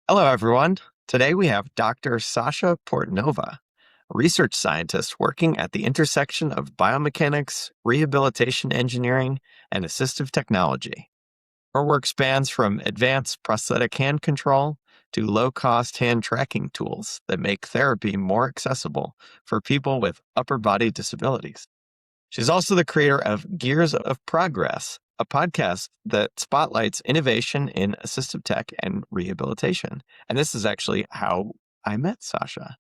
Hello, everyone. Today we have Dr. Sasha Portnova, a research scientist working at the intersection of biomechanics, rehabilitation engineering, and assistive technology. Her work spans from advanced prosthetic hand control to low-cost hand tracking tools that make therapy more accessible for people with upper body disabilities. She's also the creator of Gears of Progress, a podcast that spotlights innovation in assistive tech and rehabilitation. And this is actually how I met Sasha.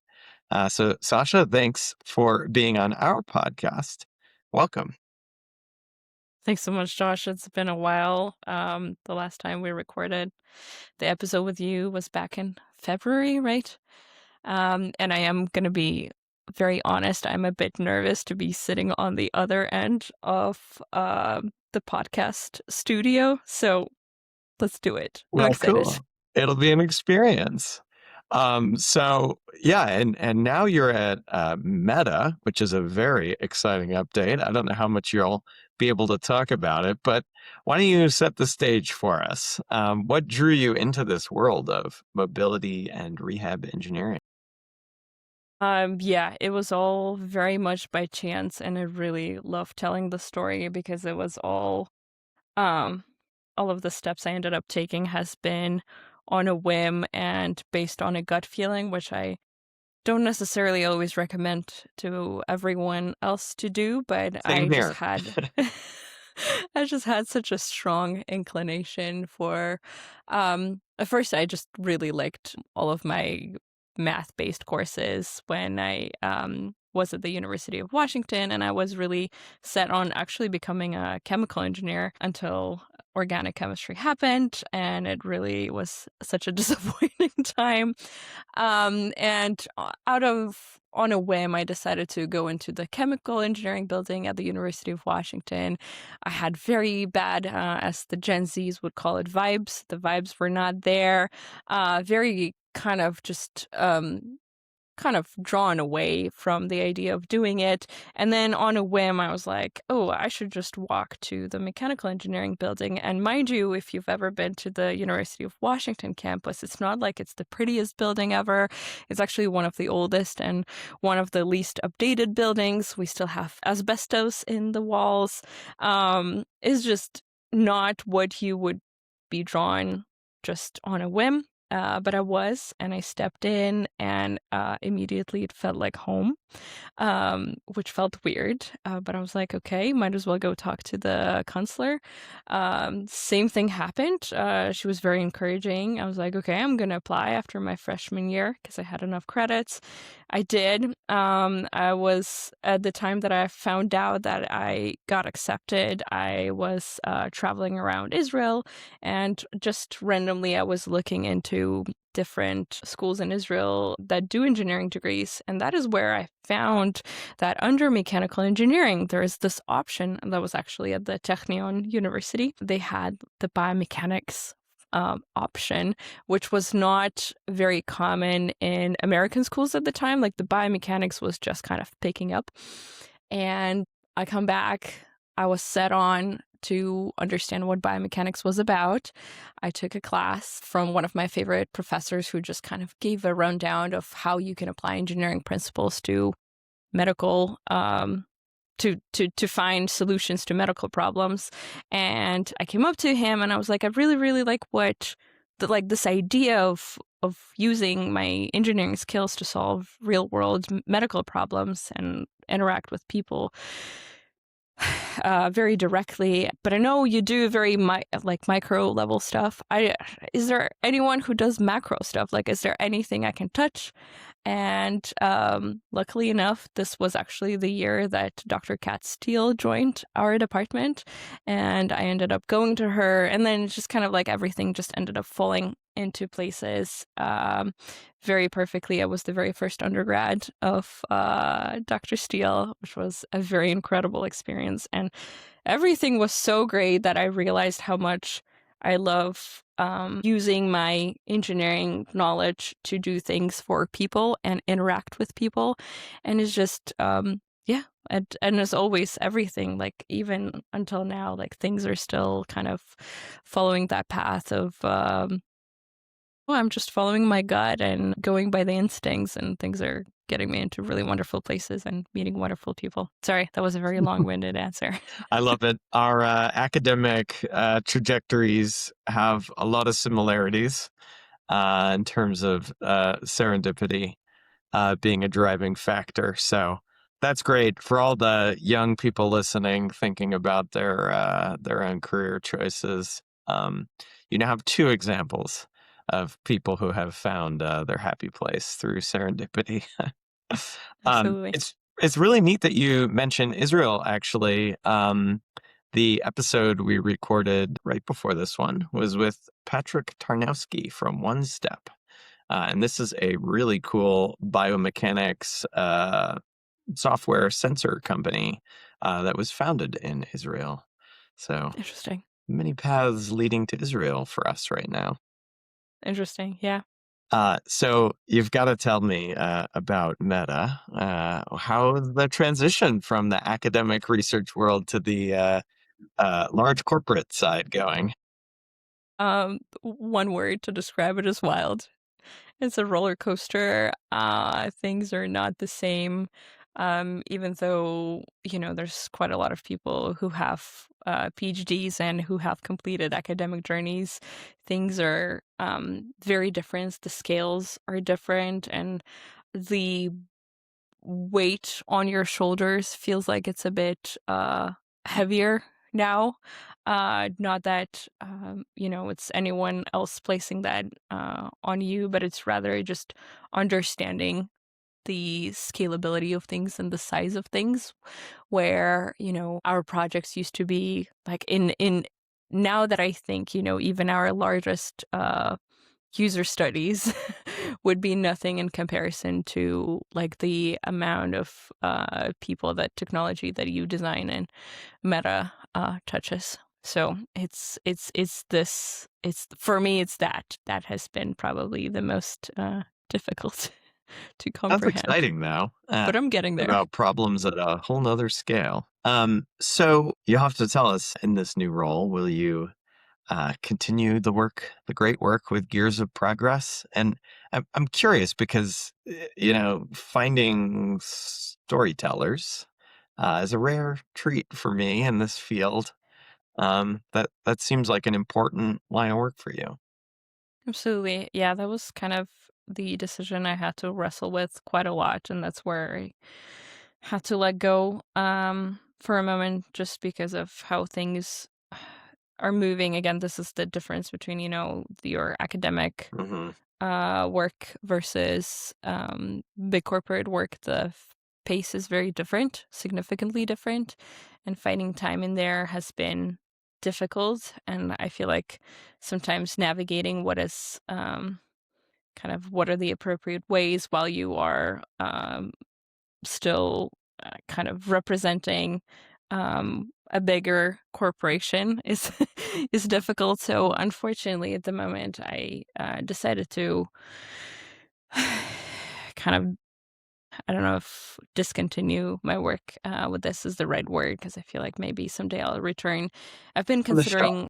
So, Sasha, thanks for being on our podcast. Welcome. Thanks so much, Josh. It's been a while. The last time we recorded the episode with you was back in February, right? And I am going to be very honest. I'm a bit nervous to be sitting on the other end of the podcast studio. So let's do it. I'm excited. Cool. It'll be an experience. And now you're at Meta, which is a very exciting update. I don't know how much you'll be able to talk about it, but why don't you set the stage for us? What drew you into this world of mobility and rehab engineering? It was all very much by chance, and I really love telling the story because it was all of the steps I ended up taking has been on a whim and based on a gut feeling, which I don't necessarily always recommend to everyone else to do, but Same here. I just had such a strong inclination for at first I just really liked all of my math-based courses when I was at the University of Washington, and I was really set on actually becoming a chemical engineer until organic chemistry happened, and it really was such a disappointing time. And on a whim, I decided to go into the chemical engineering building at the University of Washington. I had very bad, as the Gen Zs would call it, vibes. The vibes were not there. Very kind of just drawn away from the idea of doing it. And then on a whim, I was like, oh, I should just walk to the mechanical engineering building. And mind you, if you've ever been to the University of Washington campus, it's not like it's the prettiest building ever. It's actually one of the oldest and one of the least updated buildings. We still have asbestos in the walls. It's just not what you would be drawn just on a whim. But I was, and I stepped in, and immediately it felt like home, which felt weird. But I was like, okay, might as well go talk to the counselor. Same thing happened. She was very encouraging. I was like, okay, I'm going to apply after my freshman year because I had enough credits. I did. I was, at the time that I found out that I got accepted, I was traveling around Israel, and just randomly I was looking into different schools in Israel that do engineering degrees. And that is where I found that under mechanical engineering, there is this option that was actually at the Technion University. They had the biomechanics option, which was not very common in American schools at the time. Like the biomechanics was just kind of picking up. And I come back, I was set on to understand what biomechanics was about. I took a class from one of my favorite professors who just kind of gave a rundown of how you can apply engineering principles to medical, to find solutions to medical problems. And I came up to him and I was like, I really, really like this idea of using my engineering skills to solve real world medical problems and interact with people very directly. But I know you do very micro level stuff. Is there anyone who does macro stuff? Like, is there anything I can touch? And luckily enough, this was actually the year that Dr. Kat Steele joined our department, and I ended up going to her, and then just kind of like everything just ended up falling into places. Very perfectly, I was the very first undergrad of Dr. Steele, which was a very incredible experience. And everything was so great that I realized how much I love using my engineering knowledge to do things for people and interact with people. And it's just, yeah. And as always, everything, like even until now, like things are still kind of following that path of, well, I'm just following my gut and going by the instincts, and things are getting me into really wonderful places and meeting wonderful people. Sorry, that was a very long-winded answer. I love it. Our academic trajectories have a lot of similarities in terms of serendipity being a driving factor. So that's great for all the young people listening, thinking about their own career choices. You now have two examples of people who have found their happy place through serendipity. um, Absolutely. it's it's really neat that you mentioned Israel. Actually, the episode we recorded right before this one was with Patrick Tarnowski from One Step. And this is a really cool biomechanics software sensor company that was founded in Israel. So Interesting. many paths leading to Israel for us right now. Interesting. Yeah. So you've got to tell me about Meta. How is the transition from the academic research world to the large corporate side going? One word to describe it is wild. It's a roller coaster. Things are not the same. Even though, there's quite a lot of people who have PhDs and who have completed academic journeys, things are very different. The scales are different, and the weight on your shoulders feels like it's a bit heavier now. Not that it's anyone else placing that on you, but it's rather just understanding the scalability of things and the size of things, where our projects used to be like in now that I think even our largest user studies would be nothing in comparison to like the amount of people that technology that you design and Meta touches. So it's for me, it's that has been probably the most difficult to That's comprehend, exciting, though. but I'm getting there. About problems at a whole nother scale. So you have to tell us in this new role, will you continue the great work with Gears of Progress? And I'm curious because, finding storytellers is a rare treat for me in this field. That seems like an important line of work for you. Absolutely. Yeah, that was kind of the decision I had to wrestle with quite a lot, and that's where I had to let go for a moment just because of how things are moving. Again, this is the difference between, your academic Hmm. work versus big corporate work. The pace is very different, significantly different, and finding time in there has been difficult. And I feel like sometimes navigating what are the appropriate ways while you are still kind of representing a bigger corporation is is difficult. So unfortunately, at the moment, I decided to kind of, I don't know if discontinue my work with this is the right word, because I feel like maybe someday I'll return. I've been On the shelf. considering.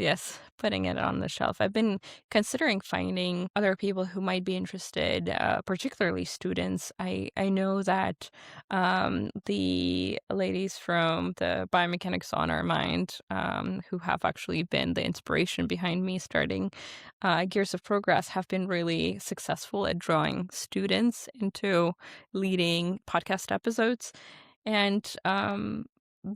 Yes, putting it on the shelf. I've been considering finding other people who might be interested, particularly students. I know that the ladies from the Biomechanics on Our Mind, who have actually been the inspiration behind me starting Gears of Progress, have been really successful at drawing students into leading podcast episodes. And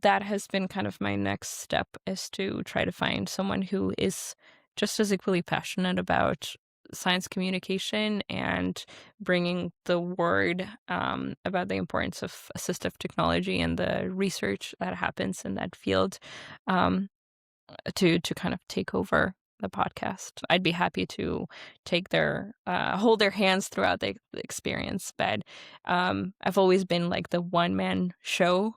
that has been kind of my next step, is to try to find someone who is just as equally passionate about science communication and bringing the word about the importance of assistive technology and the research that happens in that field, um, to kind of take over the podcast. I'd be happy to take their hold their hands throughout the experience. But I've always been like the one-man show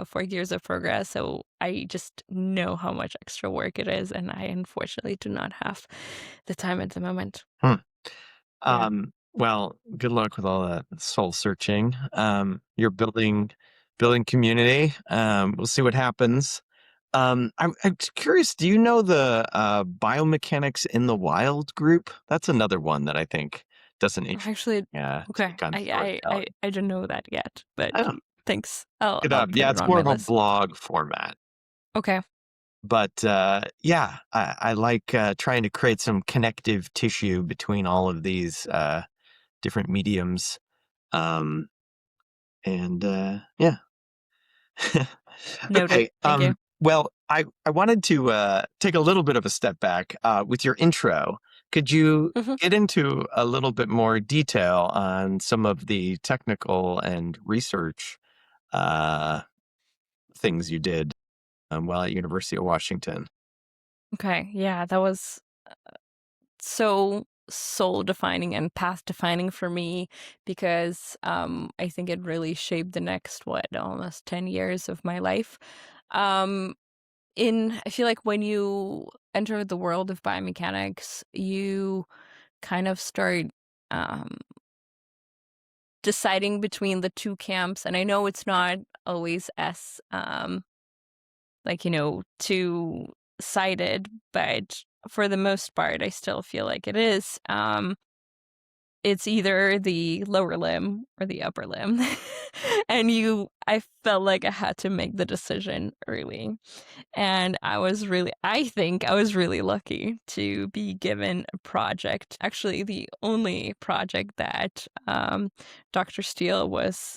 for Years of Progress, so I just know how much extra work it is, and I unfortunately do not have the time at the moment. Hmm. Yeah. Well, good luck with all that soul searching. You're building community. We'll see what happens. I'm curious, do you know the Biomechanics in the Wild group? That's another one that I think does an Actually, okay. take on storytelling. I didn't know that yet, but I don't thanks. look it I'll up. put Yeah, it it's on more my of a list. blog format. Okay. But yeah, I like trying to create some connective tissue between all of these different mediums. Um, and yeah. Noted. Okay. Thank you. Well, I wanted to take a little bit of a step back with your intro. Could you Mhm. get into a little bit more detail on some of the technical and research uh, things you did while at University of Washington? Okay. Yeah, that was so soul defining and path defining for me because I think it really shaped the next almost 10 years of my life. Um I feel like when you enter the world of biomechanics, you kind of start um deciding between the two camps, and I know it's not always as like, two-sided, but for the most part I still feel like it is. It's either the lower limb or the upper limb. And I felt like I had to make the decision early. And I think I was really lucky to be given a project. Actually, the only project that Dr. Steele was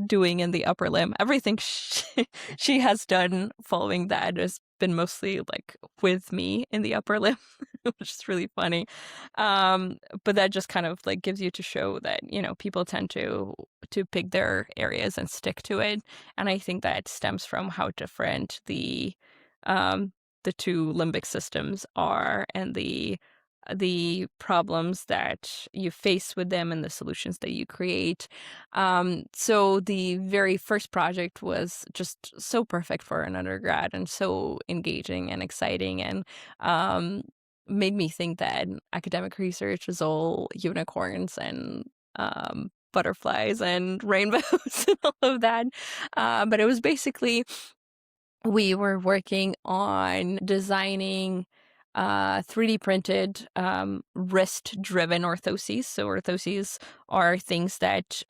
doing in the upper limb. Everything she has done following that has been mostly like with me in the upper limb, which is really funny. But that just kind of like gives you to show that, people tend to pick their areas and stick to it. And I think that stems from how different the two limbic systems are, and the problems that you face with them and the solutions that you create. So the very first project was just so perfect for an undergrad and so engaging and exciting, and um, made me think that academic research is all unicorns and butterflies and rainbows and all of that. But it was basically we were working on designing 3D printed wrist driven orthoses. So orthoses are things that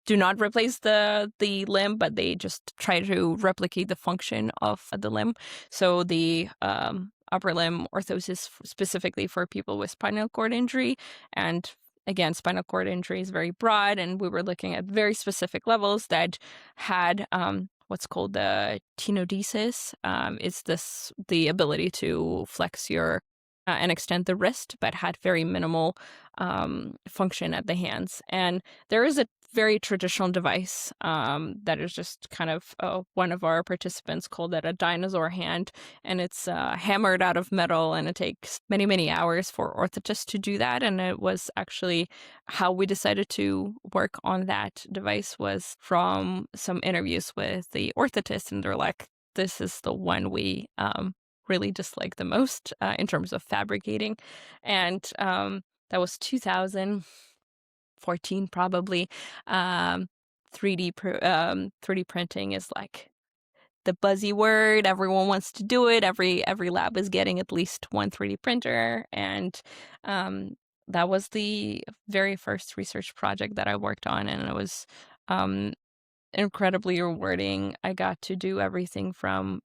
do not replace the limb, but they just try to replicate the function of the limb. So the upper limb orthosis specifically for people with spinal cord injury. And again, spinal cord injury is very broad, and we were looking at very specific levels that had what's called the tenodesis. It's the ability to flex your and extend the wrist, but had very minimal function at the hands. And there is a very traditional device that is just kind of one of our participants called it a dinosaur hand, and it's hammered out of metal, and it takes many, many hours for orthotists to do that. And it was actually how we decided to work on that device was from some interviews with the orthotists, and they're like, this is the one we really dislike the most in terms of fabricating. And that was 2014 probably. Um, 3D printing is like the buzzy word. Everyone wants to do it. Every lab is getting at least one 3D printer, and um, that was the very first research project that I worked on, and it was um, incredibly rewarding. I got to do everything from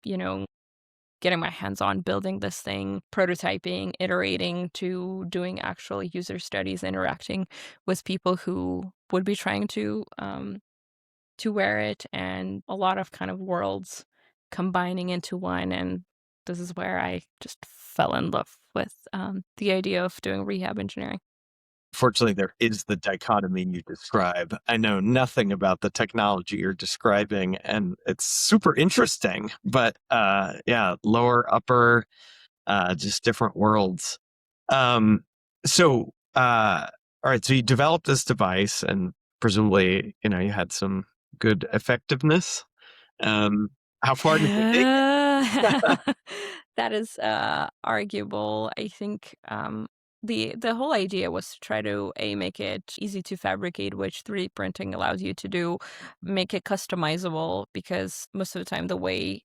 getting my hands on building this thing, prototyping, iterating, to doing actual user studies, interacting with people who would be trying to wear it, and a lot of kind of worlds combining into one. And this is where I just fell in love with the idea of doing rehab engineering. Fortunately, there is the dichotomy you describe. I know nothing about the technology you're describing, and it's super interesting. But yeah, lower, upper, just different worlds. Um, so, all right, so you developed this device, and presumably, you had some good effectiveness. Um, how far did you take it? That is arguable. I think the whole idea was to try to make it easy to fabricate, which 3D printing allows you to do, make it customizable, because most of the time the way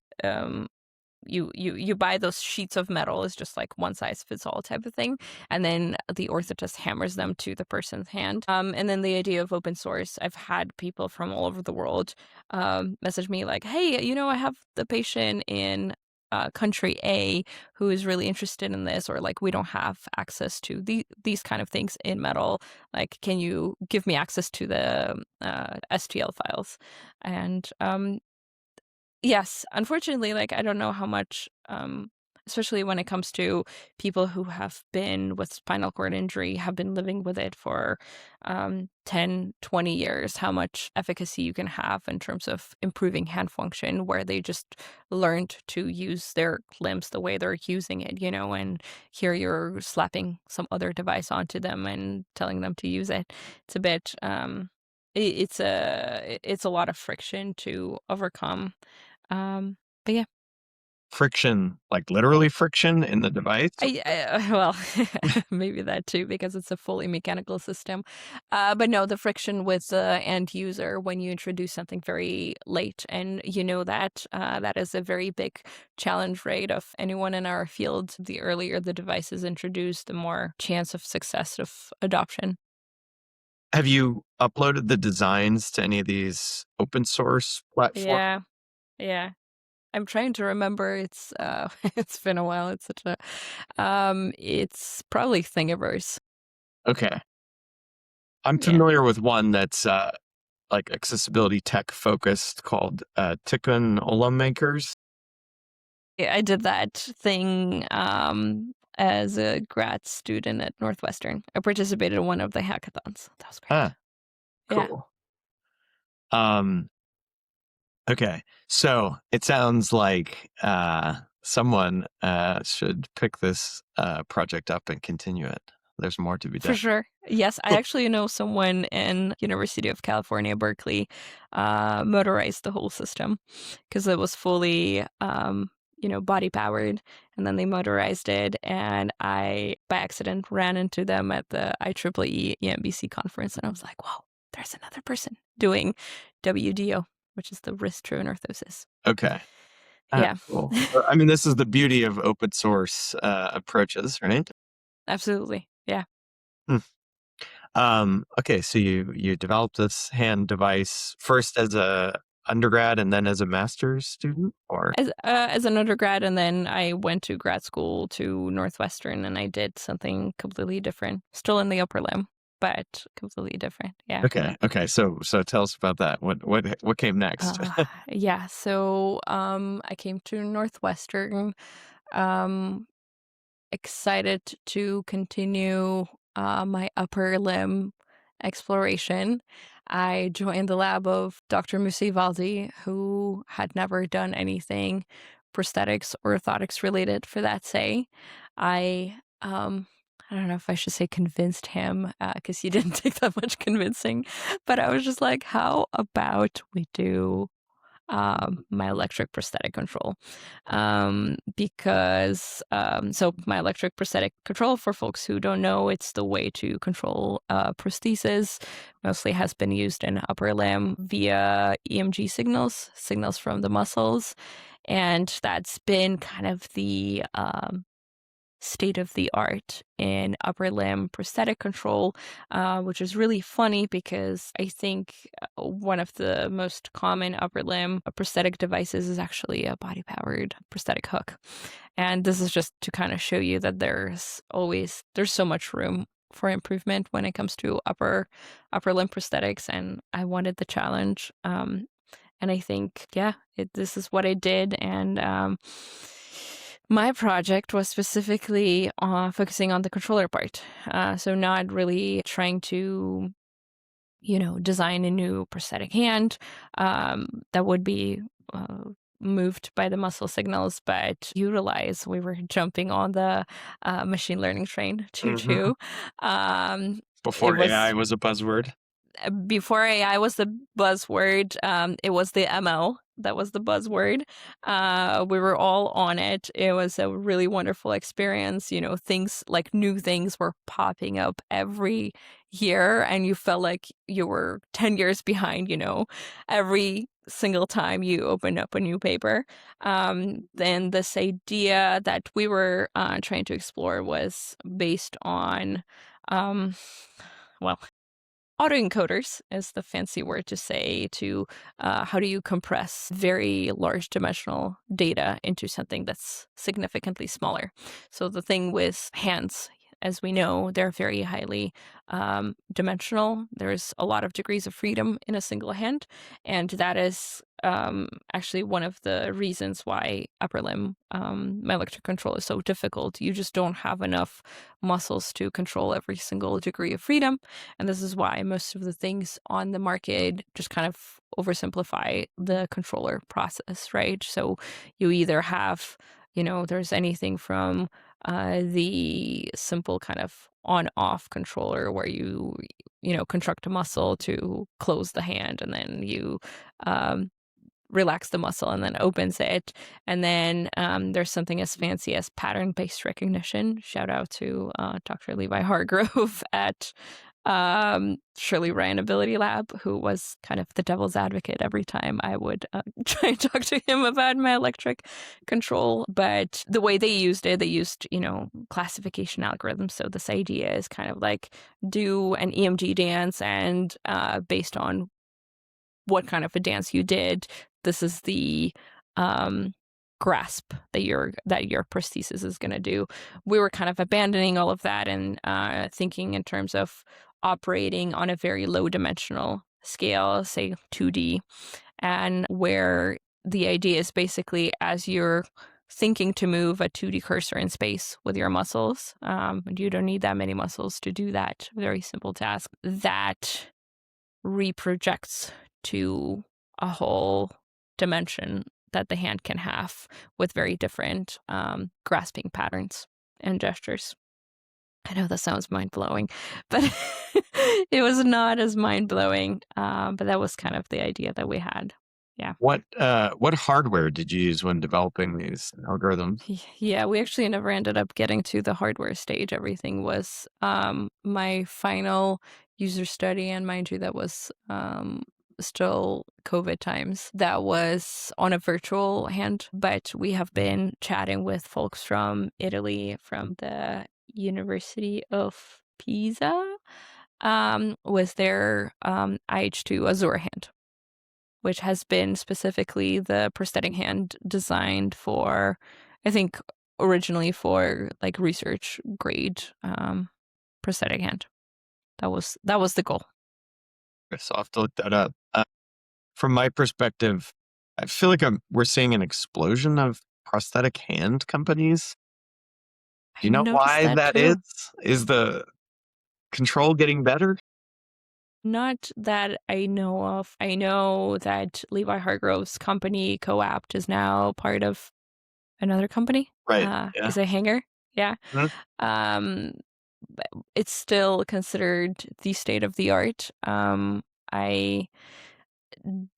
you buy those sheets of metal is just like one size fits all type of thing, and then the orthotist hammers them to the person's hand. And then the idea of open source, I've had people from all over the world message me like, hey, I have the patient in country A who is really interested in this, or like we don't have access to these kind of things in metal, like can you give me access to the STL files? And yes, unfortunately, like, I don't know how much, especially when it comes to people who have been with spinal cord injury, have been living with it for 10, 20 years, how much efficacy you can have in terms of improving hand function, where they just learned to use their limbs the way they're using it, and here you're slapping some other device onto them and telling them to use it. It's a bit, it's a lot of friction to overcome. But yeah, Friction, like literally friction in the device? well, maybe that too, because it's a fully mechanical system. But no, the friction with the end user when you introduce something very late, and that is a very big challenge rate of anyone in our field. The earlier the device is introduced, the more chance of success of adoption. Have you uploaded the designs to any of these open source platforms? Yeah, yeah. I'm trying to remember. It's it's been a while. It's such a it's probably Thingiverse. Okay. I'm Yeah. familiar with one that's like accessibility tech focused called Tikkun Olam Makers. Yeah, I did that thing as a grad student at Northwestern. I participated in one of the hackathons. That was great. Ah, Yeah. cool. Um, okay. So it sounds like someone should pick this project up and continue it. There's more to be For done. sure. Yes, I Cool. actually know someone in University of California, Berkeley, motorized the whole system because it was fully, body powered, and then they motorized it. And I, by accident, ran into them at the IEEE EMBC conference, and I was like, "Wow, there's another person doing WDO, which is the wrist orthosis." Okay. Ah, Yeah, cool. I mean, this is the beauty of open source approaches, right? absolutely. Yeah. Hmm. Okay, so you developed this hand device first as a undergrad and then as a master's student, or As an undergrad, and then I went to grad school to Northwestern, and I did something completely different. Still in the upper limb, but completely different. Yeah. okay. So tell us about that. What came next? Yeah. So I came to Northwestern, um, excited to continue my upper limb exploration. I joined the lab of Dr. Musivaldi, who had never done anything prosthetics or orthotics related, for that say. I I don't know if I should say convinced him, because he didn't take that much convincing, but I was just like, how about we do my electric prosthetic control? Because so my electric prosthetic control, for folks who don't know, it's the way to control prosthesis. Mostly has been used in upper limb via EMG signals from the muscles, and that's been kind of the state of the art in upper limb prosthetic control, which is really funny because I think one of the most common upper limb prosthetic devices is actually a body powered prosthetic hook. And this is just to kind of show you that there's so much room for improvement when it comes to upper limb prosthetics, and I wanted the challenge. And I think, yeah, this is what I did. And my project was specifically focusing on the controller part. So not really trying to, design a new prosthetic hand. That would be moved by the muscle signals, but utilize. We were jumping on the machine learning train Hmm. too. It Before AI was was a buzzword. before AI was the buzzword. It was the ML that was the buzzword. We were all on it. It was a really wonderful experience. Things like new things were popping up every year, and you felt like you were 10 years behind, every single time you opened up a new paper. Then this idea that we were trying to explore was based on, um, well, autoencoders is the fancy word to say to how do you compress very large dimensional data into something that's significantly smaller. So the thing with hands, as we know, they're very highly dimensional. There's a lot of degrees of freedom in a single hand, and that is actually one of the reasons why upper limb myoelectric control is so difficult. You just don't have enough muscles to control every single degree of freedom. And this is why most of the things on the market just kind of oversimplify the controller process, right? So you either have, there's anything from the simple kind of on-off controller where you contract a muscle to close the hand, and then you um, relax the muscle and then opens it. And then there's something as fancy as pattern-based recognition. Shout out to Dr. Levi Hargrove at Shirley Ryan Ability Lab, who was kind of the devil's advocate every time I would try and talk to him about my electric control. But the way they used it, they used, classification algorithms. So this idea is kind of like do an EMG dance, and based on what kind of a dance you did, this is the um, grasp that your prosthesis is going to do. We were kind of abandoning all of that and thinking in terms of operating on a very low dimensional scale, say 2D, and where the idea is basically as you're thinking to move a 2D cursor in space with your muscles, and you don't need that many muscles to do that very simple task, that reprojects to a whole dimension that the hand can have with very different grasping patterns and gestures. I know that sounds mind-blowing, but it was not as mind-blowing. But that was kind of the idea that we had. Yeah. What hardware did you use when developing these algorithms? Yeah, we actually never ended up getting to the hardware stage. Everything was my final user study, and mind you, that was still COVID times. That was on a virtual hand, but we have been chatting with folks from Italy, from the University of Pisa, with their IH2 Azure hand, which has been specifically the prosthetic hand designed for, I think, originally for like research grade prosthetic hand. That was the goal. So I'll have to look that up. From my perspective, I feel like we're seeing an explosion of prosthetic hand companies. Do I you know noticed why that that is? too. Is the control getting better? Not that I know of. I know that Levi Hargrove's company, Co-apt, is now part of another company. Right. Yeah. Is a hanger. Yeah. Mhm. Um, but it's still considered the state of the art. I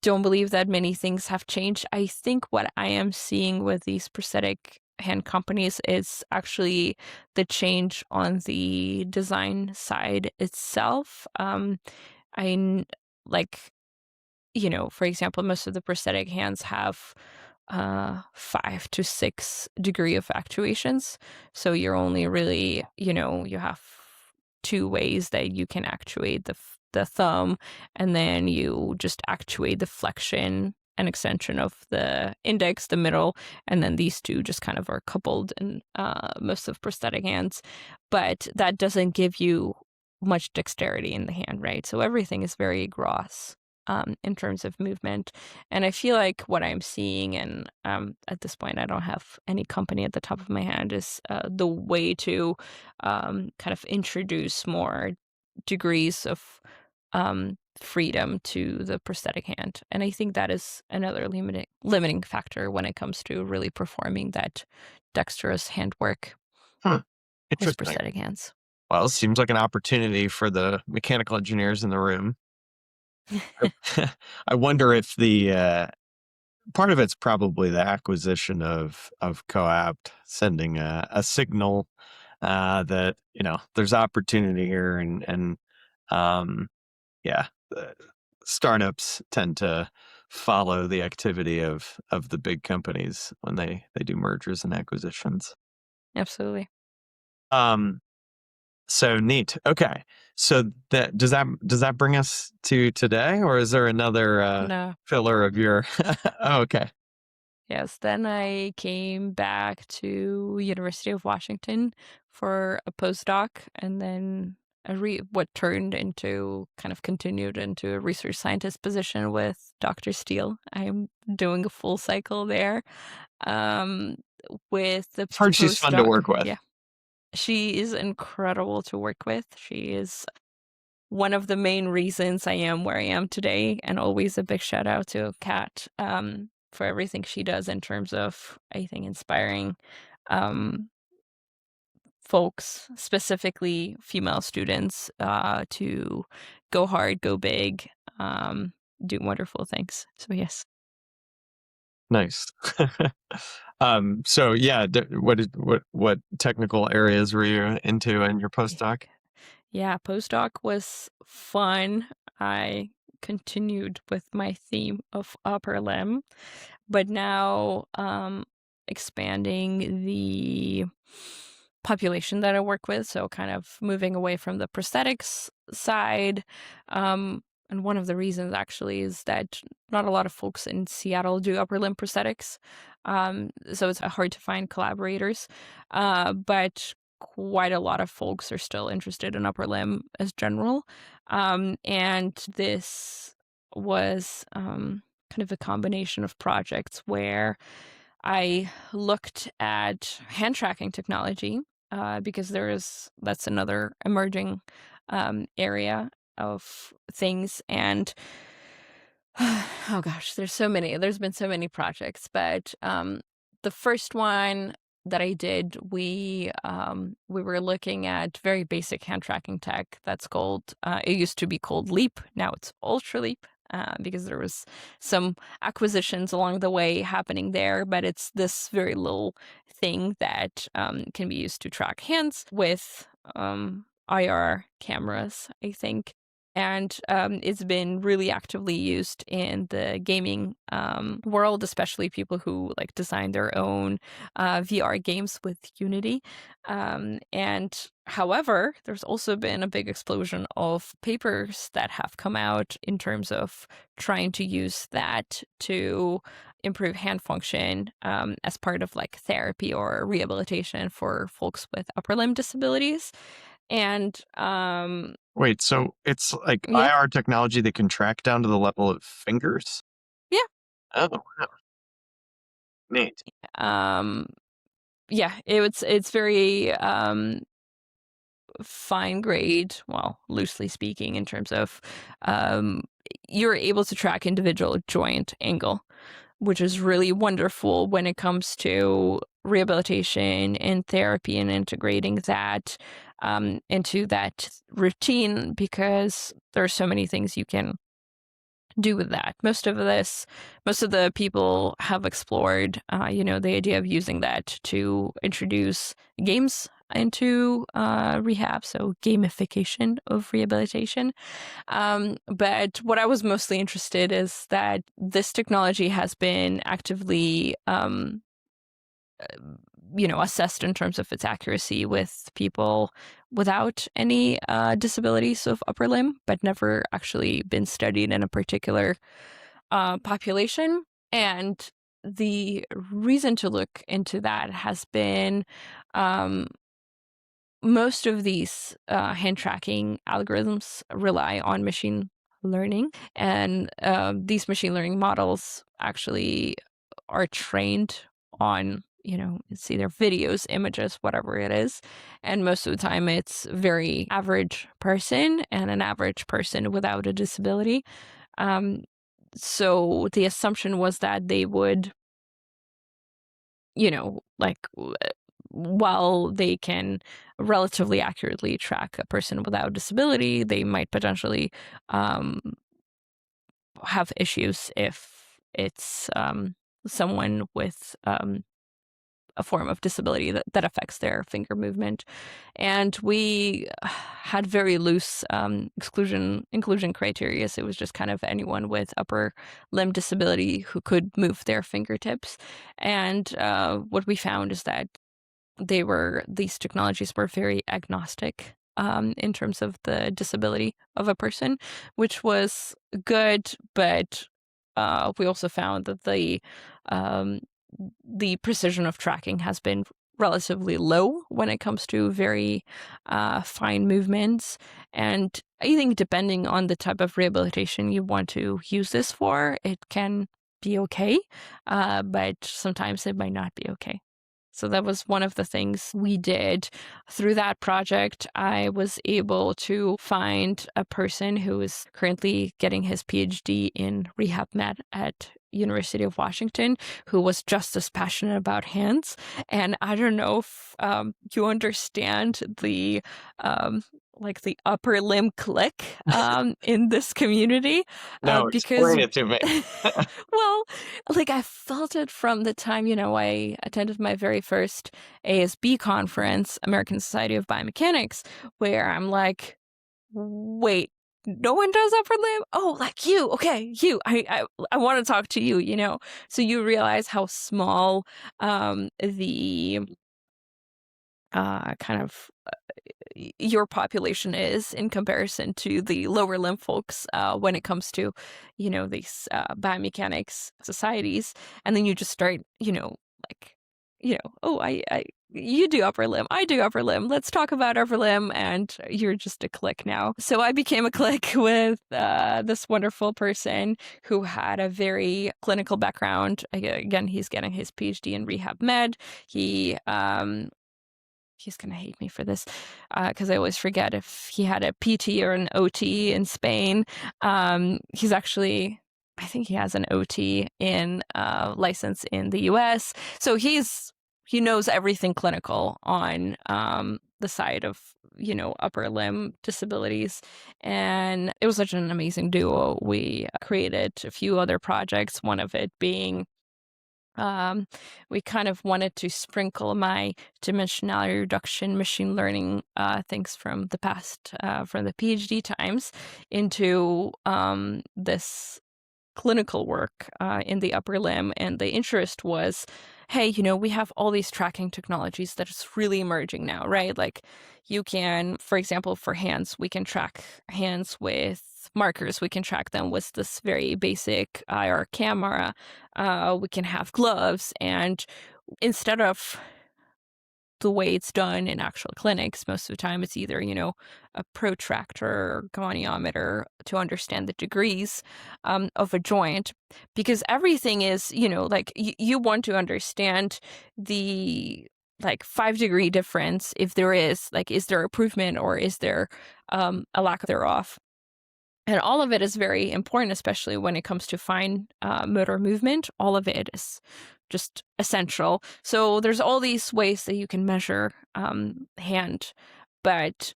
don't believe that many things have changed. I think what I am seeing with these prosthetic hand companies is actually the change on the design side itself. I like, for example, most of the prosthetic hands have 5 to 6 degree of actuations. So you're only really, you have two ways that you can actuate the thumb, and then you just actuate the flexion and extension of the index, the middle, and then these two just kind of are coupled in most of prosthetic hands. But that doesn't give you much dexterity in the hand, right? So everything is very gross in terms of movement. And I feel like what I'm seeing, and at this point, I don't have any company at the top of my hand, is the way to kind of introduce more degrees of freedom to the prosthetic hand. And I think that is another limiting factor when it comes to really performing that dexterous handwork Huh. with Interesting. prosthetic hands. Well, it seems like an opportunity for the mechanical engineers in the room. I wonder if the part of it's probably the acquisition of Coapt sending a signal that there's opportunity here, and um, yeah, the startups tend to follow the activity of the big companies when they do mergers and acquisitions. Absolutely. Um, so neat. Okay, so that bring us to today, or is there another No. filler of your? Oh, okay. Yes, then I came back to University of Washington for a postdoc, and then what turned into kind of continued into a research scientist position with Dr. Steele. I'm doing a full cycle there. Um, with the I've heard she's fun to postdoc, work with. yeah, she is incredible to work with. She is one of the main reasons I am where I am today, and always a big shout out to Kat for everything she does in terms of, I think, inspiring um, folks, specifically female students, to go hard, go big, um, do wonderful things. So yes. Nice. So yeah, what technical areas were you into in your postdoc? Yeah, postdoc was fun. I continued with my theme of upper limb, but now expanding the population that I work with. So kind of moving away from the prosthetics side. And one of the reasons actually is that not a lot of folks in Seattle do upper limb prosthetics. So it's hard to find collaborators. But quite a lot of folks are still interested in upper limb as general. And this was kind of a combination of projects where I looked at hand tracking technology because that's another emerging area of things. And oh gosh, there's been so many projects, but the first one that I did, we were looking at very basic hand tracking tech that's called it used to be called Leap, now it's Ultra Leap. Because there was some acquisitions along the way happening there, but it's this very little thing that can be used to track hands with IR cameras, I think. And it's been really actively used in the gaming world, especially people who like design their own VR games with Unity. And however, there's also been a big explosion of papers that have come out in terms of trying to use that to improve hand function as part of like therapy or rehabilitation for folks with upper limb disabilities. And Wait, so it's like yeah, IR technology that can track down to the level of fingers? yeah. Oh, wow, neat. Um, yeah, it's very fine grade, well, loosely speaking, in terms of um, you're able to track individual joint angle, which is really wonderful when it comes to rehabilitation and therapy and integrating that into that routine because there are so many things you can do with that. Most of the people have explored, the idea of using that to introduce games into rehab, so gamification of rehabilitation. But what I was mostly interested is that this technology has been actively assessed in terms of its accuracy with people without any disabilities of upper limb, but never actually been studied in a particular population. And the reason to look into that has been um, most of these hand tracking algorithms rely on machine learning, and these machine learning models actually are trained on it's either videos, images, whatever it is. And most of the time it's very average person and an average person without a disability. Um, so the assumption was that they would, like, while they can relatively accurately track a person without disability, they might potentially um, have issues if it's someone with a form of disability that affects their finger movement. And we had very loose inclusion criteria. So it was just kind of anyone with upper limb disability who could move their fingertips. And what we found is that these technologies were very agnostic in terms of the disability of a person, which was good, but we also found that um, the precision of tracking has been relatively low when it comes to very fine movements. And I think depending on the type of rehabilitation you want to use this for, it can be okay, but sometimes it might not be okay. So that was one of the things we did. Through that project, I was able to find a person who is currently getting his PhD in rehab med at University of Washington, who was just as passionate about hands. And I don't know if you understand the like the upper limb click in this community, No, because explain it to me. well, like I felt it from the time, I attended my very first ASB conference, American Society of Biomechanics, where I'm like, wait, no one does upper limb? Oh, like you. Okay, you. I want to talk to you, So you realize how small the kind of your population is in comparison to the lower limb folks when it comes to, these biomechanics societies. And then you just start, like, oh, you do upper limb, I do upper limb. Let's talk about upper limb, and you're just a click now. So I became a click with this wonderful person who had a very clinical background. Again, he's getting his PhD in rehab med. He's going to hate me for this because I always forget if he had a PT or an OT in Spain. He's actually, I think he has an OT in license in the US. So he knows everything clinical on the side of, upper limb disabilities. And it was such an amazing duo. We created a few other projects, one of it being we kind of wanted to sprinkle my dimensionality reduction machine learning things from the past, from the PhD times, into this clinical work in the upper limb. And the interest was, hey, we have all these tracking technologies that is really emerging now, right? Like you can, for example, for hands, we can track hands with markers. We can track them with this very basic IR camera. We can have gloves. And instead of the way it's done in actual clinics, most of the time it's either, a protractor or goniometer to understand the degrees of a joint, because everything is, like you want to understand the like 5-degree difference. If there is, like, is there improvement or is there a lack thereof? And all of it is very important, especially when it comes to fine motor movement. All of it is just essential. So there's all these ways that you can measure hand, but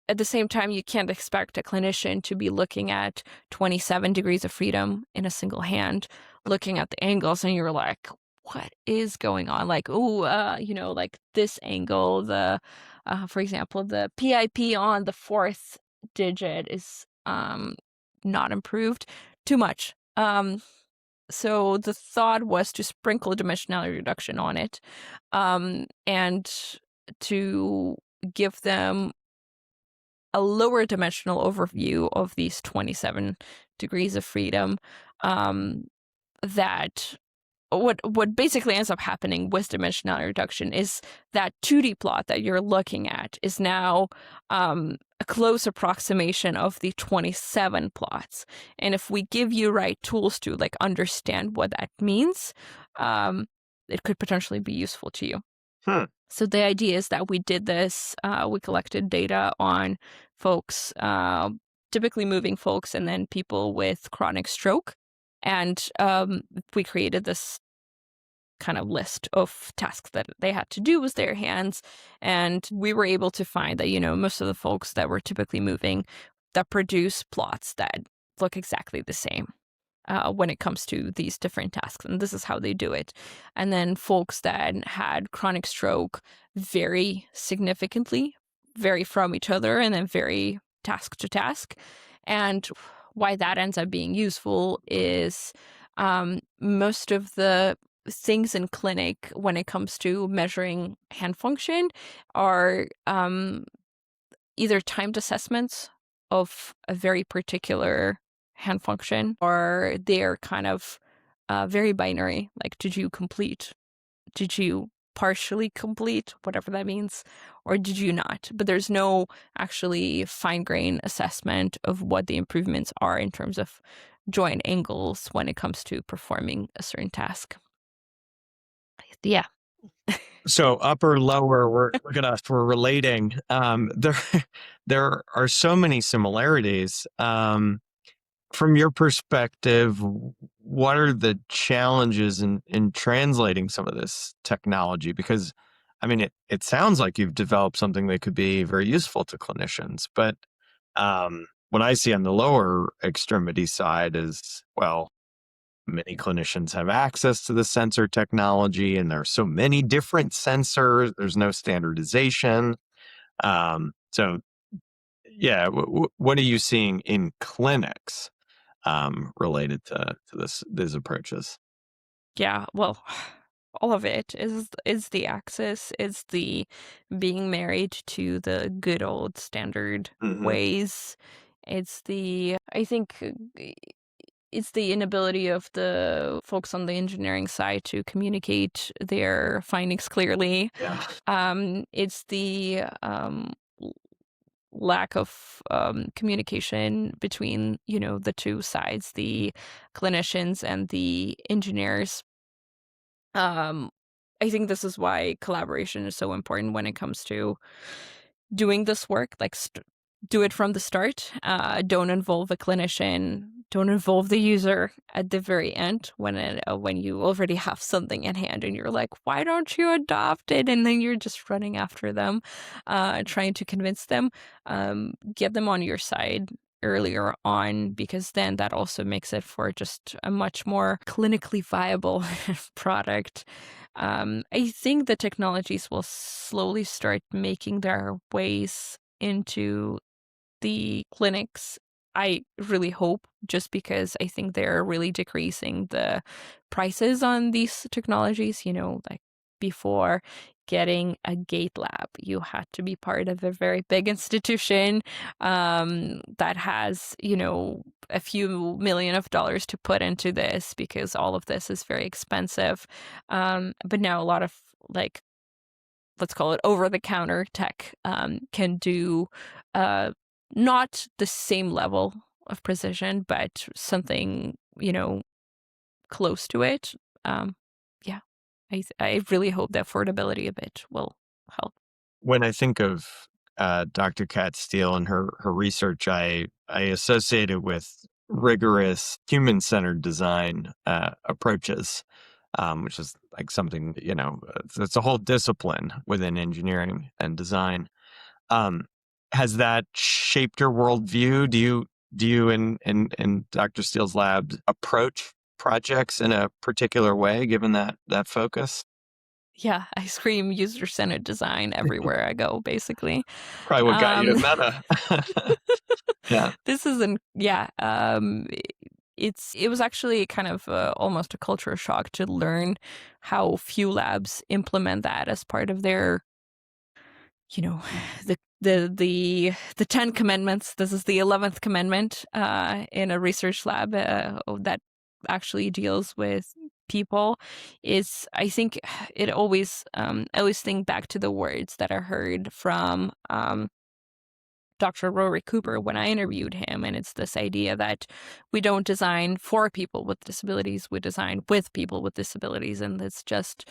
at the same time, you can't expect a clinician to be looking at 27 degrees of freedom in a single hand, looking at the angles, and you're like, what is going on? Like, like this angle, for example, the PIP on the fourth digit is not improved too much. So the thought was to sprinkle dimensionality reduction on it, and to give them a lower dimensional overview of these 27 degrees of freedom. That what basically ends up happening with dimensionality reduction is that 2D plot that you're looking at is now a close approximation of the 27 plots. And if we give you right tools to like understand what that means, it could potentially be useful to you. Hmm. So the idea is that we did this, we collected data on folks, typically moving folks, and then people with chronic stroke. And we created this kind of list of tasks that they had to do with their hands. And we were able to find that, most of the folks that were typically moving that produce plots that look exactly the same when it comes to these different tasks. And this is how they do it. And then folks that had chronic stroke vary significantly, vary from each other, and then vary task to task. And why that ends up being useful is most of the things in clinic when it comes to measuring hand function are either timed assessments of a very particular hand function, or they're kind of very binary. Like, did you complete? Did you partially complete? Whatever that means. Or did you not? But there's no actually fine grain assessment of what the improvements are in terms of joint angles when it comes to performing a certain task. Yeah. So upper, lower, look at us, we're relating. There, there are so many similarities. From your perspective, what are the challenges in translating some of this technology? Because, I mean, it sounds like you've developed something that could be very useful to clinicians, but what I see on the lower extremity side is, well, many clinicians have access to the sensor technology, and there are so many different sensors. There's no standardization. So, yeah, what are you seeing in clinics related to these approaches? Yeah, well, all of it is the access, is the being married to the good old standard Hmm. ways. It's the I think it's the inability of the folks on the engineering side to communicate their findings clearly. Yeah. It's the lack of communication between, the two sides, the clinicians and the engineers. um, I think this is why collaboration is so important when it comes to doing this work. Like, do it from the start. Don't involve a clinician. Don't involve the user at the very end when you already have something in hand and you're like, why don't you adopt it? And then you're just running after them, trying to convince them. Get them on your side earlier on, because then that also makes it for just a much more clinically viable product. I think the technologies will slowly start making their ways into the clinics. I really hope, just because I think they're really decreasing the prices on these technologies. Like, before getting a gate lab, you had to be part of a very big institution that has, a few million of dollars to put into this, because all of this is very expensive. But now a lot of, like, let's call it over the counter tech, can do uh, not the same level of precision, but something, close to it. Um, yeah, I really hope the affordability of it will help. When I think of Dr. Kat Steele and her research, I associate it with rigorous human-centered design approaches, which is like something, it's a whole discipline within engineering and design. Um, has that shaped your worldview? Do you in Dr. Steele's lab approach projects in a particular way, given that focus? Yeah, I scream user-centered design everywhere I go, basically. Probably what got you to Um, Meta. Yeah. this isn't, yeah. It was actually kind of almost a culture shock to learn how few labs implement that as part of their, you know, the 10 commandments. This is the 11th commandment in a research lab that actually deals with people. Is, I think, it always I always think back to the words that I heard from Dr. Rory Cooper when I interviewed him. And it's this idea that we don't design for people with disabilities, we design with people with disabilities. And it's just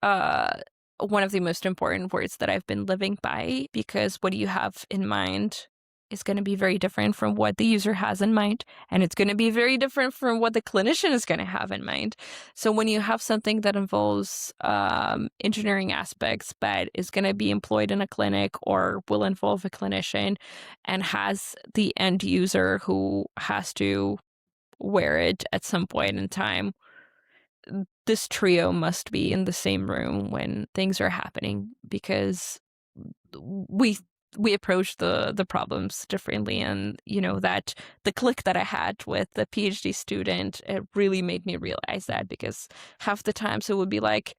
uh, one of the most important words that I've been living by, because what you have in mind is going to be very different from what the user has in mind. And it's going to be very different from what the clinician is going to have in mind. So when you have something that involves engineering aspects, but is going to be employed in a clinic or will involve a clinician and has the end user who has to wear it at some point in time, this trio must be in the same room when things are happening, because we approach the problems differently. And that the click that I had with the PhD student, it really made me realize that, because half the times it would be like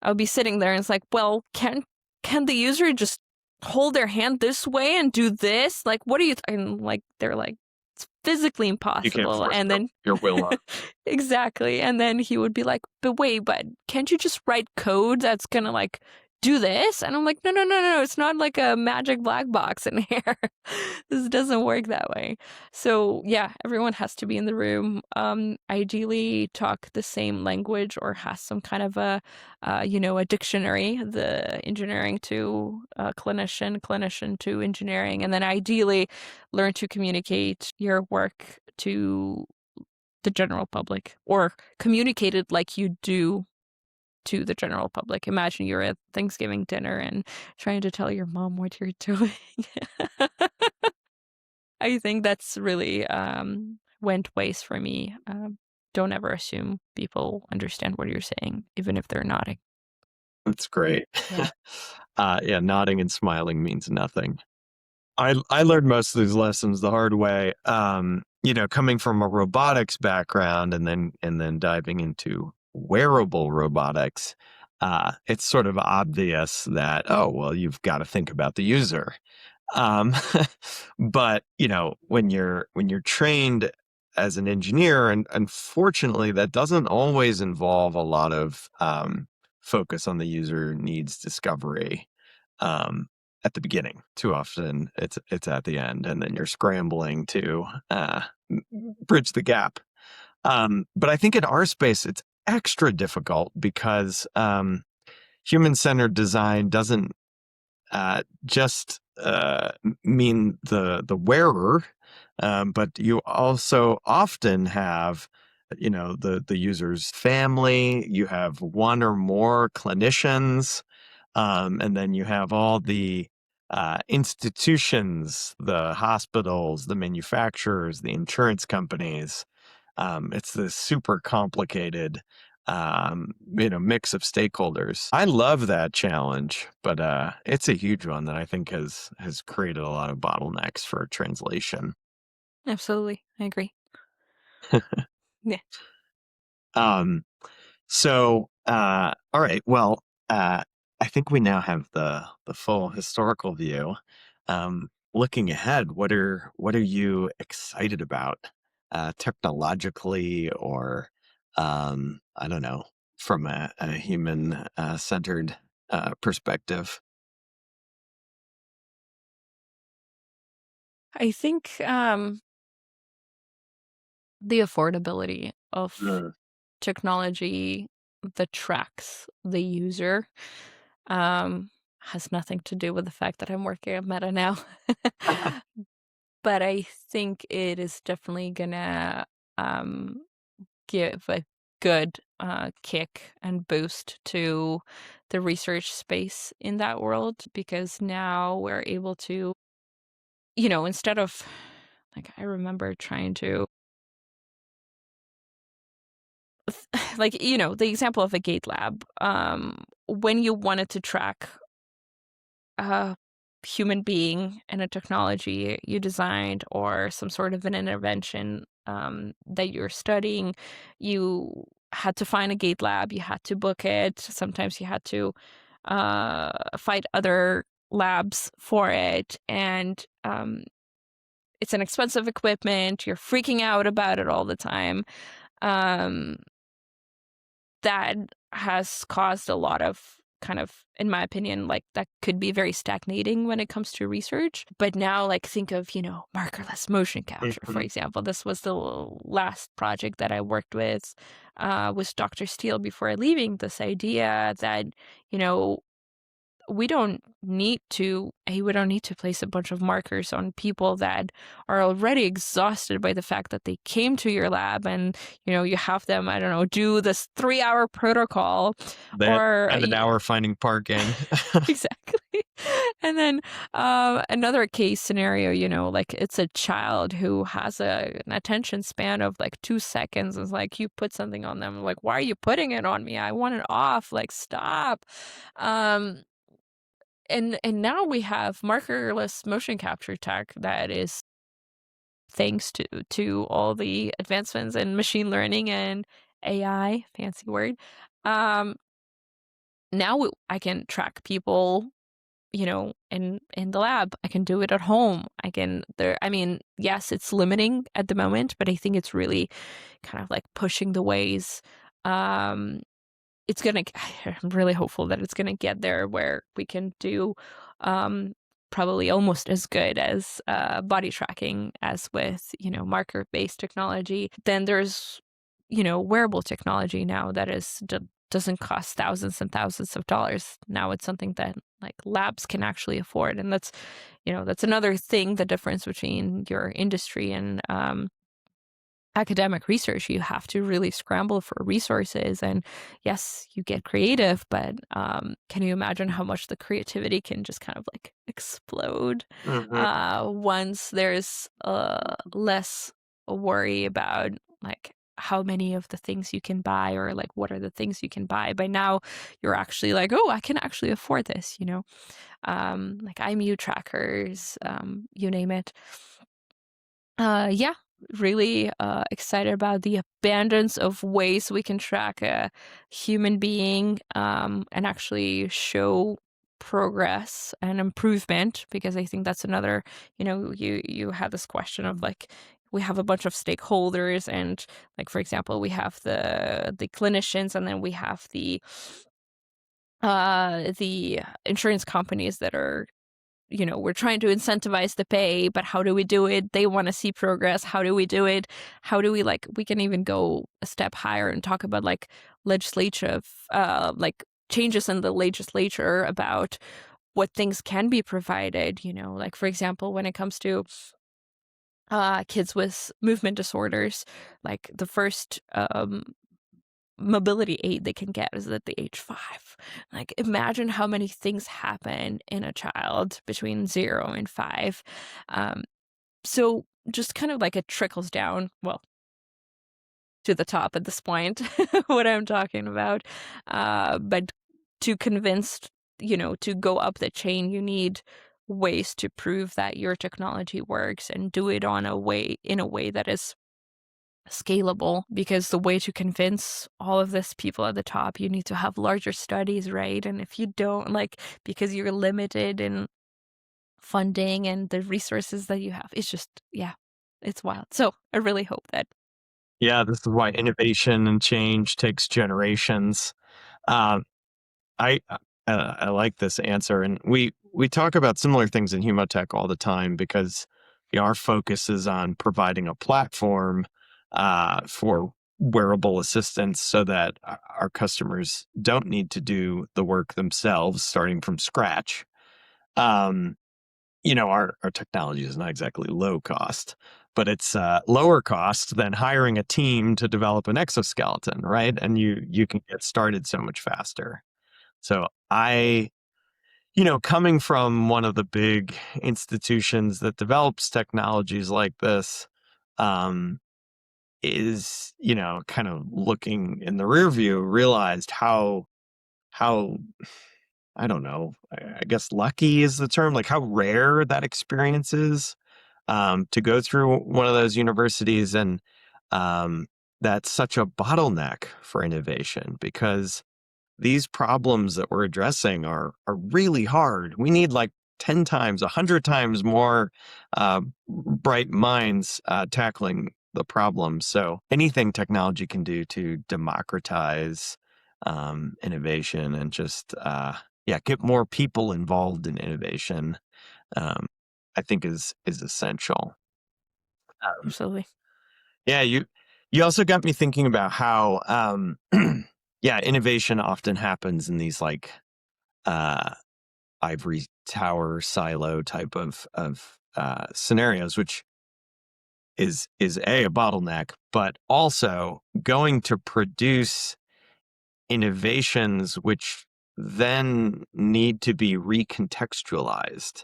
I would be sitting there and it's like, well, can the user just hold their hand this way and do this? Like, what are you and like they're like, it's physically You can't impossible. force And then your will on. exactly. And then he would be like, but wait, but can't you just write code that's gonna like do this? And I'm like, no, no, no, no. It's not like a magic black box in here. This doesn't work that way. So yeah, everyone has to be in the room. Ideally talk the same language or has some kind of a dictionary, the engineering to clinician, clinician to engineering, and then ideally learn to communicate your work to the general public, or communicate it like you do to the general public. Imagine you're at Thanksgiving dinner and trying to tell your mom what you're doing. I think that's really went ways for me. Don't ever assume people understand what you're saying, even if they're nodding. That's great. Yeah. Yeah, nodding and smiling means nothing. I learned most of these lessons the hard way. Coming from a robotics background and then diving into wearable robotics, it's sort of obvious that, oh, well, you've got to think about the user. Um, but when you're trained as an engineer, and unfortunately, that doesn't always involve a lot of focus on the user needs discovery um, at the beginning. Too often, it's at the end, and then you're scrambling to bridge the gap. But I think in our space, it's extra difficult because human-centered design doesn't just mean the wearer, but you also often have the user's family. You have one or more clinicians, and then you have all the institutions, the hospitals, the manufacturers, the insurance companies. It's this super complicated mix of stakeholders. I love that challenge, but it's a huge one that I think has created a lot of bottlenecks for translation. Absolutely. I agree. Yeah. Um, all right. Well, I think we now have the full historical view. Looking ahead, what are you excited about, technologically, or I don't know, from a human centered perspective? I think the affordability of Mm. technology that tracks the user um, has nothing to do with the fact that I'm working at Meta now. But I think it is definitely gonna um, give a good kick and boost to the research space in that world, because now we're able to, instead of like, I remember trying to like, the example of a gate lab, when you wanted to track a human being and a technology you designed, or some sort of an intervention that you're studying, you had to find a gate lab, you had to book it. Sometimes you had to fight other labs for it. And it's an expensive equipment. You're freaking out about it all the time. Um, that has caused a lot of kind of, in my opinion, like that could be very stagnating when it comes to research. But now, like, think of, markerless motion capture, for Mhm. example. This was the last project that I worked with Dr. Steele before leaving. This idea that, you know, we don't need to place a bunch of markers on people that are already exhausted by the fact that they came to your lab, and you have them, I don't know, do this 3-hour protocol. They Or spend an hour finding parking. exactly. And then another case scenario, like it's a child who has an attention span of like 2 seconds. It's like you put something on them, like, why are you putting it on me? I want it off. Like, stop. Um, and now we have markerless motion capture tech that is, thanks to all the advancements in machine learning and AI, fancy word. Um, Now I can track people, in the lab. I can do it at home. I mean, yes, it's limiting at the moment, but I think it's really kind of like pushing the ways. Um, it's gonna I'm really hopeful that it's gonna get there where we can do um probably almost as good as body tracking as with, marker-based technology. Then there's, wearable technology now that doesn't cost thousands and thousands of dollars. Now it's something that like labs can actually afford. And that's another thing, the difference between your industry and academic research. You have to really scramble for resources, and yes, you get creative, but can you imagine how much the creativity can just kind of like explode Mhm. once there's less worry about like how many of the things you can buy, or like what are the things you can buy. By now you're actually like, oh, I can actually afford this, like IMU trackers, you name it. Yeah, really excited about the abundance of ways we can track a human being, and actually show progress and improvement. Because I think that's another, you had this question of like, we have a bunch of stakeholders, and like, for example, we have the clinicians, and then we have the insurance companies that are, we're trying to incentivize the pay, but how do we do it? They want to see progress. How do we do it? How do we, like, we can even go a step higher and talk about like legislative, like changes in the legislature about what things can be provided, like, for example, when it comes to kids with movement disorders, like the first mobility aid they can get is at the age 5. Like, imagine how many things happen in a child between 0 and 5. Um, so just kind of like it trickles down, well, to the top at this point, what I'm talking about. But to convince, to go up the chain, you need ways to prove that your technology works, and do it in a way that is scalable. Because the way to convince all of this people at the top, you need to have larger studies, right? And if you don't, like, because you're limited in funding and the resources that you have, it's just, yeah, it's wild. So I really hope that. Yeah, this is why innovation and change takes generations. Um, I like this answer, and we talk about similar things in Humotech all the time because our focus is on providing a platform for wearable assistance so that our customers don't need to do the work themselves, starting from scratch. Um, our technology is not exactly low cost, but it's lower cost than hiring a team to develop an exoskeleton, right? And you can get started so much faster. So coming from one of the big institutions that develops technologies like this, um, is, kind of looking in the rear view, realized how, I don't know, I guess lucky is the term, like how rare that experience is, to go through one of those universities. And that's such a bottleneck for innovation because these problems that we're addressing are really hard. We need like 10 times, 100 times more bright minds tackling the problem. So anything technology can do to democratize innovation and just get more people involved in innovation. Um, I think is essential. Um, Absolutely. yeah, you also got me thinking about how innovation often happens in these like uh, ivory tower silo type of scenarios, which is a bottleneck, but also going to produce innovations which then need to be recontextualized,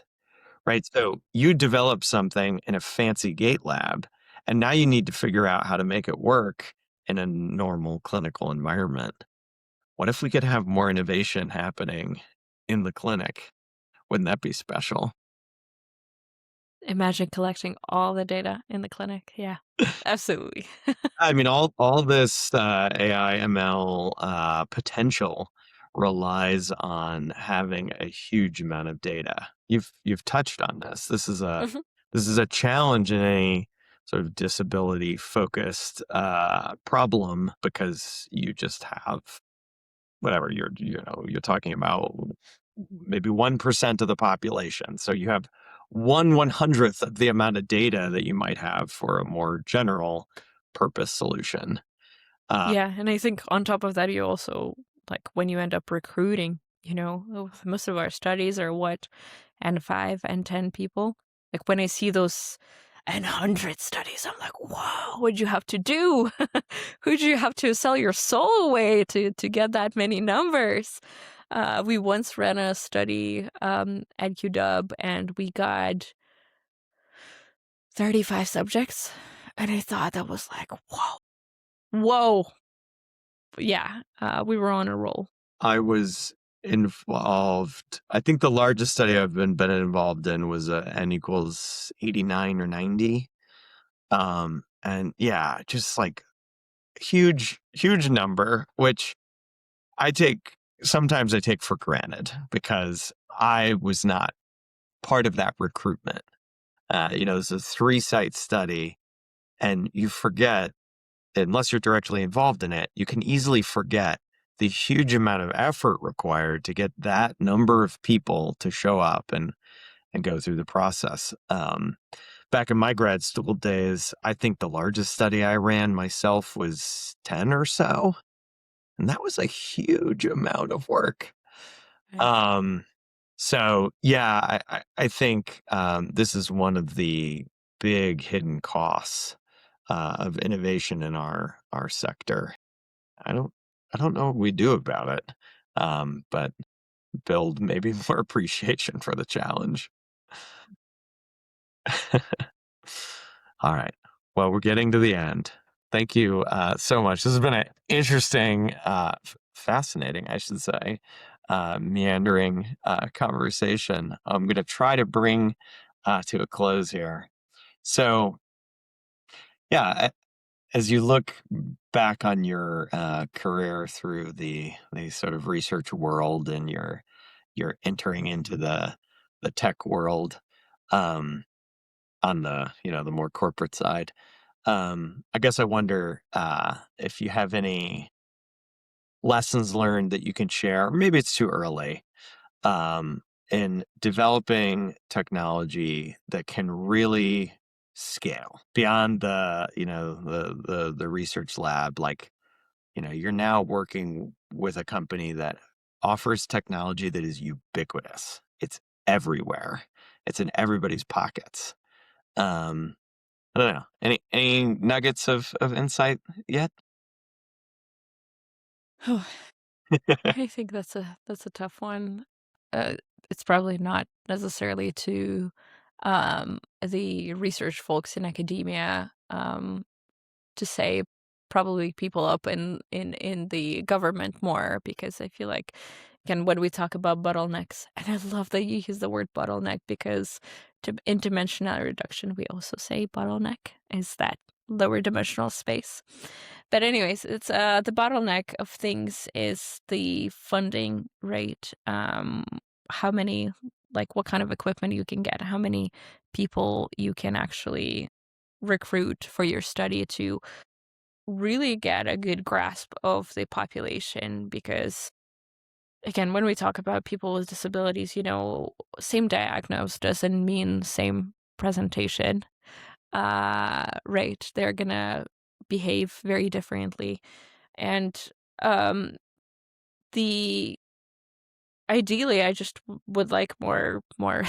right? So you develop something in a fancy gate lab, and now you need to figure out how to make it work in a normal clinical environment. What if we could have more innovation happening in the clinic? Wouldn't that be special? Imagine collecting all the data in the clinic. Yeah, absolutely. I mean, all this AI ML potential relies on having a huge amount of data. You've touched on this. Mhm. This is a challenge in any sort of disability focused problem because you just have whatever you're talking about maybe 1% of the population. So you have 1/100th of the amount of data that you might have for a more general purpose solution. Uh, Yeah, and I think on top of that, you also like when you end up recruiting, most of our studies are what, and 5 and 10 people. Like when I see those and 100 studies, I'm like, whoa, what'd you have to do? Who'd you have to sell your soul away to get that many numbers? We once ran a study at UW and we got 35 subjects. And I thought that was like, whoa, whoa. Yeah, we were on a roll. I was involved. I think the largest study I've been involved in was n equals 89 or 90. And yeah, just like huge number, which sometimes I take for granted because I was not part of that recruitment. It's a 3-site study, and you forget, unless you're directly involved in it, you can easily forget the huge amount of effort required to get that number of people to show up and go through the process. Back in my grad school days, I think the largest study I ran myself was 10 or so, and that was a huge amount of work. Right. Um, so yeah, I think this is one of the big hidden costs of innovation in our sector. I don't I don't know what we do about it, but build maybe more appreciation for the challenge. All right. Well, we're getting to the end. Thank you so much. This has been an interesting, fascinating, I should say, meandering conversation. I'm going to try to bring to a close here. So, yeah, as you look back on your career through the sort of research world and you're entering into the tech world, um, on the the more corporate side. I guess I wonder if you have any lessons learned that you can share. Or maybe it's too early um, in developing technology that can really scale beyond the research lab. Like you're now working with a company that offers technology that is ubiquitous. It's everywhere. It's in everybody's pockets. Um, I don't know. Any nuggets of insight yet? I think that's a tough one. Uh, it's probably not necessarily to the research folks in academia to say probably people up in the government more because I feel like again when we talk about bottlenecks and I love that you use the word bottleneck because in dimensional reduction we also say bottleneck is that lower dimensional space. But anyways, it's the bottleneck of things is the funding rate. How many like what kind of equipment you can get, how many people you can actually recruit for your study to really get a good grasp of the population because, again, when we talk about people with disabilities, same diagnose doesn't mean same presentation. Right. They're gonna behave very differently. And um the ideally, I just would like more more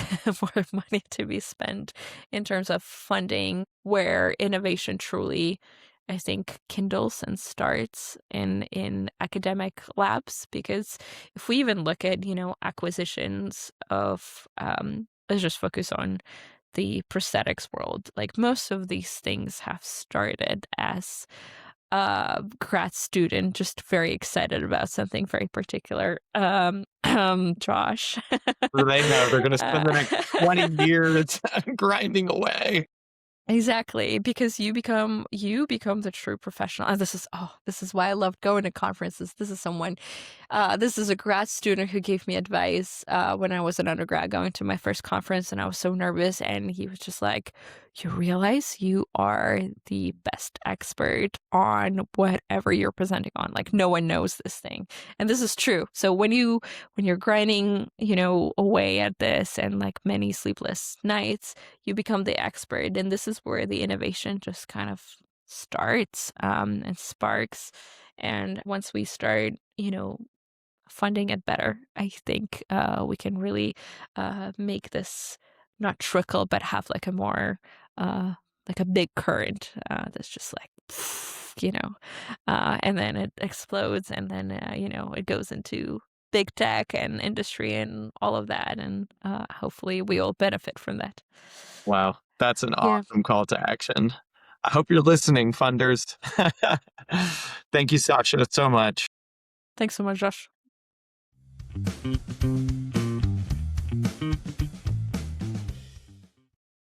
money to be spent in terms of funding where innovation truly, I think, kindles and starts in academic labs. Because if we even look at, acquisitions of, let's just focus on the prosthetics world, like most of these things have started as grad student just very excited about something very particular. Josh. They know they're going to spend the next Uh, 20 years grinding away. Exactly, because you become the true professional. And this is why I loved going to conferences. This is a grad student who gave me advice when I was an undergrad going to my first conference, and I was so nervous. And he was just like, "You realize you are the best expert on whatever you're presenting on. Like no one knows this thing." And this is true. So when you're grinding, away at this and like many sleepless nights, you become the expert. And this is where the innovation just kind of starts and sparks. And once we start, funding it better, I think we can really make this not trickle, but have like a more, like a big current that's just like, and then it explodes, and then, it goes into big tech and industry and all of that. And hopefully we all benefit from that. Wow, that's an Yeah. awesome call to action. I hope you're listening, funders. Thank you, Sasha, so much. Thanks so much, Josh.